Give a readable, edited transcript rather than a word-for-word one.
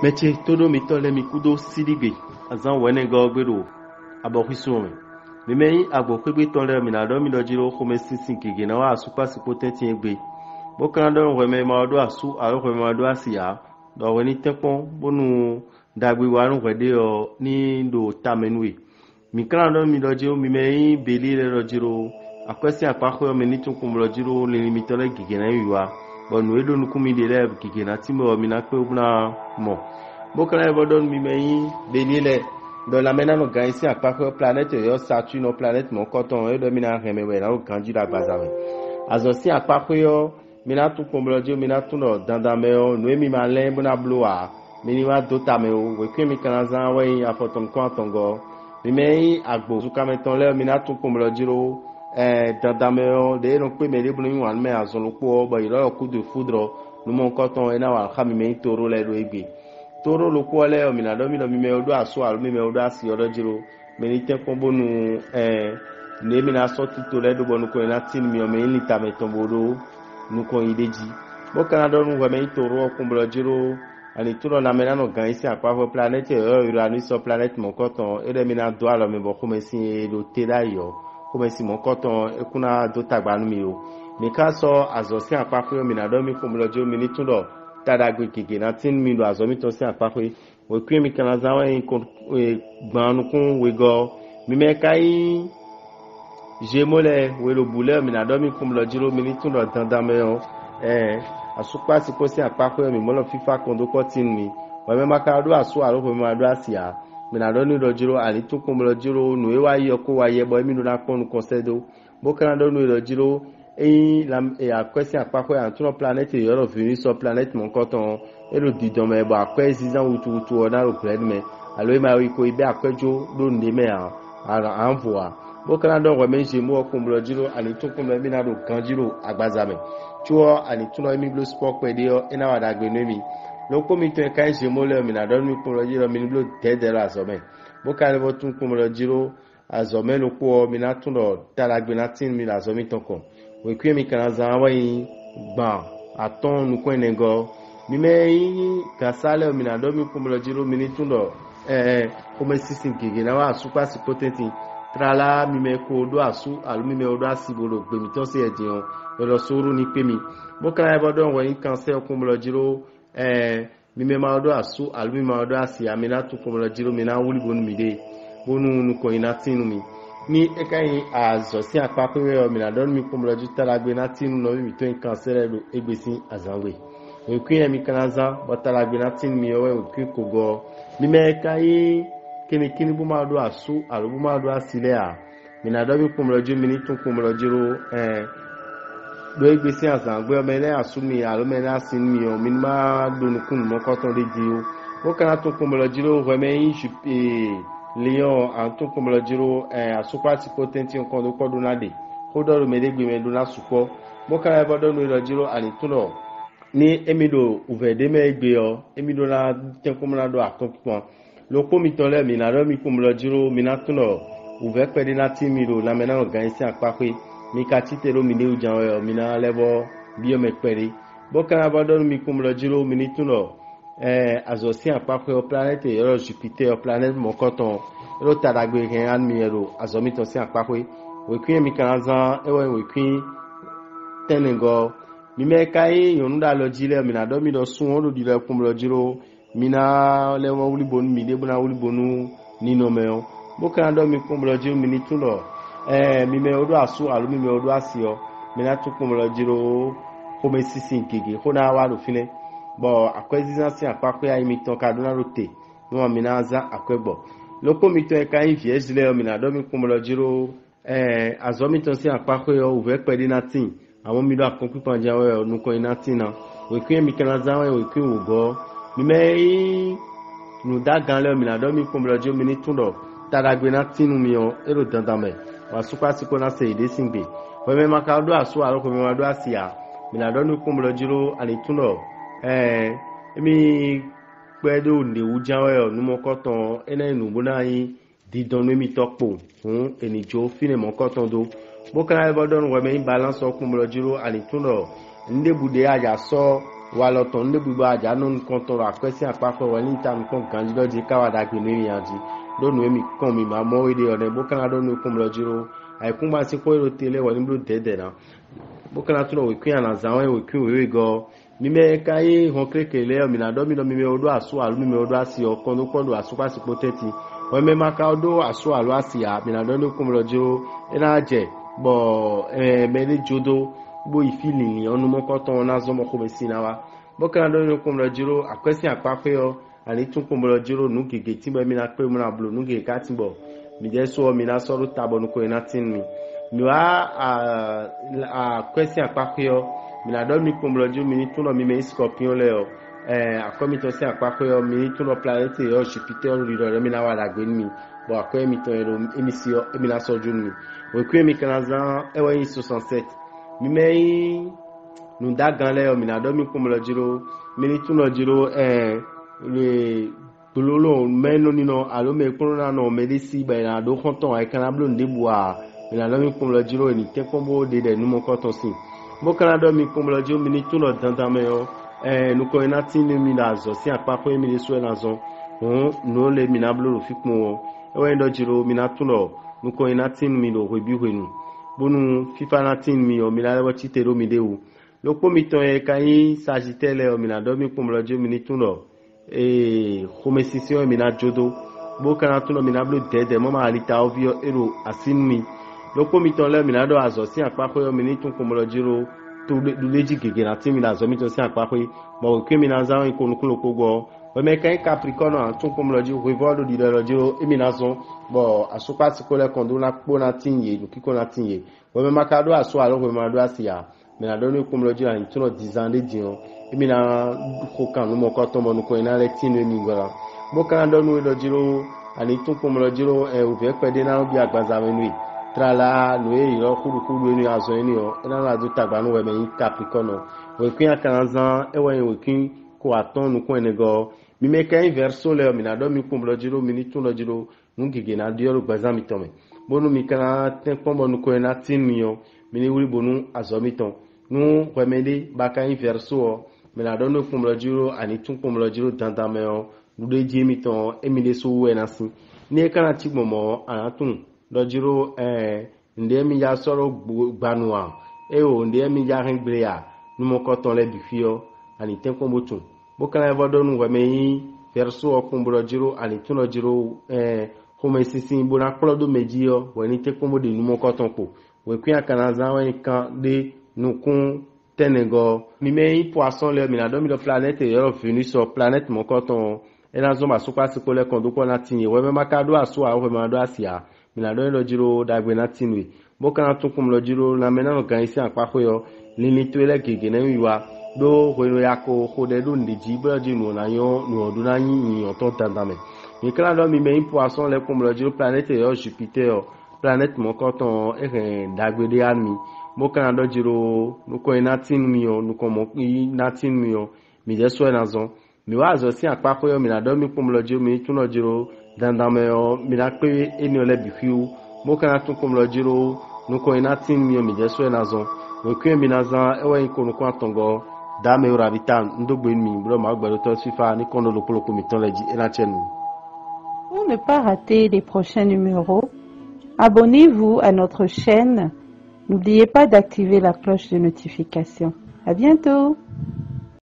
Meche todo mitole mikudo sidigbe azan wene go gbero abokusume mimei agbokwe tole minado midojiro kome sinsin kege na wa super sipotenti egbe bokanado weme mado asu aro weme mado asia do weni tekon bonu dagbe wanu wede o ni do tamenwe mikanado midojiro mimei belile rojiro akwesi apako me nitun kumrojiro le limitole gege na yiwa bonu edo nukumi de le gege na timo minakpe obuna mo bokana evodon mimei belile dans la mena no gansi apako planète yo Saturne no planète mon coton e do mina remewe na o kanji da bazawe azosi apako yo mina tu komblodio mina tu no dandameo no emi malen bona bloa minima dotameo we kwemi kanazan we afoton kwantongo mimei agbo zukameton le mina tu komblodio dandameo de no pe mele bunu wan me azon ko bo ilo coup de foudre no mon coton e na wa khamimei toro le do egbe toro loko le o mina do mi do mi me odo aso alu mi me odo asi odo jiro me ni te ko bonu ne mi na so tito le do bonu ko na tin mi o me ni ta me tombodo nu ko ideji bo kana do nu me toro ko bolo jiro ani toro na me na no gan isi apa fo planet e Uranus so planet mon koton e de mi na do alo me bo ko me si do tera yo ko me si mon koton e kuna do tagbanu mi o me ka so azosi apa fo mi na do mi ko bolo jiro mi ni tundo tadagwe keke na tin mi do azomi to si apakwe we kwi mi kana zawa en gbanu kun we go mi me kai jemole we lo bule mi na do mi kum lo jiro mi ni tun do dandan me o asupa si ko si apakwe mi mo lo fifa kondo ko tin mi we me maka do asu aro ko mi ma do asia mi na do ni do jiro ali tun kum lo jiro nu e wa yo ko wa ye bo mi do na kon consedo bo kana do nu do jiro et la question apako ya tuno planète yo venu sur planète mon coton et le didon me ba kwa 6 ans ou na le plan me alo ma wi ko ibe akwejo do ndeme a envoie bo kana do we me jemo ko mblo jiro ani to ko me na do kanjiro agbazame tuo ani tuno mi blo sport pe de o ina wada gbenu mi lo ko mi to kan jemo le mi na do mi ko mblo jiro mi blo tede la so me bo kana bo tun ko mblo jiro azome lo ko mi na tuno talagbe na tin mi la so mi ton ko we kwi mi kana zawa yi gba aton nu kwenego mi me kasale mi na do mi kumlo jiro mi ni tundo ko me sisin gege na wa super potenti trala mi me ko do asu alu mi me odo asibolo gbe mi to se edin o lo suru ni pe mi bo kana e bodo won yi cancel kumlo jiro mi me ma odo asu alu mi ma odo asi amina tu kumlo jiro mi na wuli bonu mi de bonu nu ko ina tinu mi ni ekai azosi apapere o mina don mi kumlo juta lagbe na tin no mi to cancer do egbesi azanwe we kwin mi kanaza botalagbe na tin mi o we kwin kogo mi me kai kini bu ma do asu alu bu ma do asile a mina don mi kumlo ju mi ni tun kumlo jiro do egbesi azanwe o me le asu mi alu me na sin mi o mi ma do nu kun mo ko ton de di o kana tun kumlo jiro we me yin Leon anton kumlo jiro asupati potenti on do kodunade hodoro medegbe meduna suko boka e bodo no jiro ani tuno ni emido uvede me egbe o emido na tenkumna do akonpon lo ko mi tole mi na ro mi kumlo jiro mi na tuno uve pede na timiro la mena organisi apakwe mi ka titero mi ne ujan o mi na levo bio me pede boka e bodo mi kumlo jiro mi ni tuno azosi apakwe o planète yo Jupiter o planète mon coton ro tadagbe ken an mi ero azomi to si apakwe we kwin mi kanazan we kwin tenengo mi me kai yonu da lo jile mi na do mi do sun o do dile kumlo jiro mi na le won wuli bonu mi de bona wuli bonu ni no me o bo kan do mi kumlo jiro mi ni tulo mi me odo asu alu mi me odo asio mi na tu kumlo jiro ko me sisin gege ko na wa do fine bo akwezizansi apakwe ya imiton kaduna rote no minaza akwegbo loko mito e kan viezile o minado mi kumlo jiro azomiton si apakwe o uve pedi na tin awon mi do akonpi panja we nu ko ina tin na we kwin mi kana zawe we kwin ugo mi me nu dagan le minado mi kumlo jiro mi ni tundo tadagbe na tinu mi o ero dandame wa super siko na se ide singbe we me makado aso aro ko mi wado asia minado mi kumlo jiro ani tundo mi pedo ne ujawe o numo koton ene enu bona yin didon mi topo fun enijo fine mo koton do bo kana e bodon we me balance o kumlo jiro ani tuno nde bude aja so wala ton ne buba ja non konto la kwesi apako wali tam kon kanjido ji kawada gbini yanji do no mi kon mi ma mo ide one bo kana do no kom lo jiro ai kuma si ko ro tele wali blu dede na bo kana tuno we kwian na zawe we kwi we go mi me kai hon krekele mi na do mi odo asu alu mi odo asi o kon do kondo asu pa si poteti we me maka odo asu alu asi ya mi na do no kom lo jiro ina je bo me ni jodo bo ifili ni onu moko ton na zo moko mesina wa boka ndo no komro jiro akwesi apape yo ani tun komro jiro nu gege timbe mi na pe mu na blo nu gege ka timbo mi je so mi na so ru tabo nu ko ina tin mi wa akwesi apape yo mi na do mi komro jiro mi ni tun no mi me scorpion le yo akomi to se apape yo mi ni tun no planet yo Jupiter ri do mi na wa da gbe mi bo akomi to emisio mi na so jun mi we kwe mi kanazan ewa 67 mi me nu dagan le o mi na do mi komro jiro mi ni tun lo jiro le bololo meno ni no alo me corona no medisi ba na do konton ai kana blo ndebua mi na do mi komro jiro ni te kombo de nu mo konton si mo kana do mi komro jiro mi ni tun lo dandan me o nu ko ina tin mi na zo si apapo mi le so na zo no le mi na blo fi pon o e ndo jiro mi na tun lo nu ko ina tin mi lo webi wenu bonu fifa na tin mi o mi la wo titero mi de o loko mi ton e kai sagitele o mi na do mi pomlo jo mi ni tuno komesisio mi na jodo bo kana tuno mi na blo dede mo ma alita ovio ero asin mi loko mi ton le mi na do azo si apapo yo mi ni tun pomlo jiro to leji gege na tin mi na zo mi to si apapo mo ke mi na za won ikonu kulo kogo we me kai capricorn an tun pomlo jiro revolo di lo jiro e mi na zo bo asupa ti ko le kondo na po na tin ye kiko na tin ye we me makado aso alo we ma do asia me na do ni komlo jiro an tuno dizande dion e mi na ko kan no mo ko to mo no ko ina le tin mi ngora bo kan do no do jiro ani tun komlo jiro o ve pede na bi agbaza me nui trala no e iro kuru ni azo ni o ina la do tagba no we me capricorn we kwin akanzan e we kwin ko aton no ko enego mi me ka inverso le mi na do mi komlo jiro mi ni tun lo jiro nu gege na dio gbaza mi tome bonu mi kana ten pombo nu ko na tin mi o mi ni wuri bonu azo mi ton nu remede baka inverso o mi na do no komlo jiro ani tun komlo jiro dandan me o nu de je mi ton e mi de so we na sin ni e kana ti gbomo anatun do jiro nde mi ya soro gbanua e o nde mi ya rin gbre ya nu mo ko ton le bi fi o ani ten kombo tun bo kana e vodo nu we me verso o kombo jiro ani tun lo jiro home sisi bona kplodo mejio we ni te kombo de nu mo ko ton po we kwin akana zan we kan de nu kun tenego mi me poisson le mi na do mi do planète yo venu sur planète mo ko ton e na zo ma so pa ko le kondo ko na tinye we me makado aso a we ma do asia mi na do lo jiro dagbe na tinwe bo kana tun kum lo jiro na mena no gan isi anpa ko yo lini to ele gege na wiwa do we no yako ko de do ndiji bo jinu na yo no do na yin yo to tandame mi kana do mi me poisson le kum lo jiro planète yo Jupiter planète mo ko ton e dagbe de ami mo kana do jiro no ko ina tin mi o no ko mo na tin mi o mi je so na zo mi wa zo si anpa ko yo mi na do mi kum lo jiro mi tun lo jiro dandame o mi na pe eni ole bi fiu mo kana tun kum lo jiro no ko ina tin mi o mi je so na zo no kwe mi na za e wa yin ko atongo da me ora vitam ndogbe mi bro ma gbero to sifa ni kondo lopoloko mi ton leji ena chenu. Pour ne pas rater les prochains numéros, abonnez-vous à notre chaîne. N'oubliez pas d'activer la cloche de notification. À bientôt!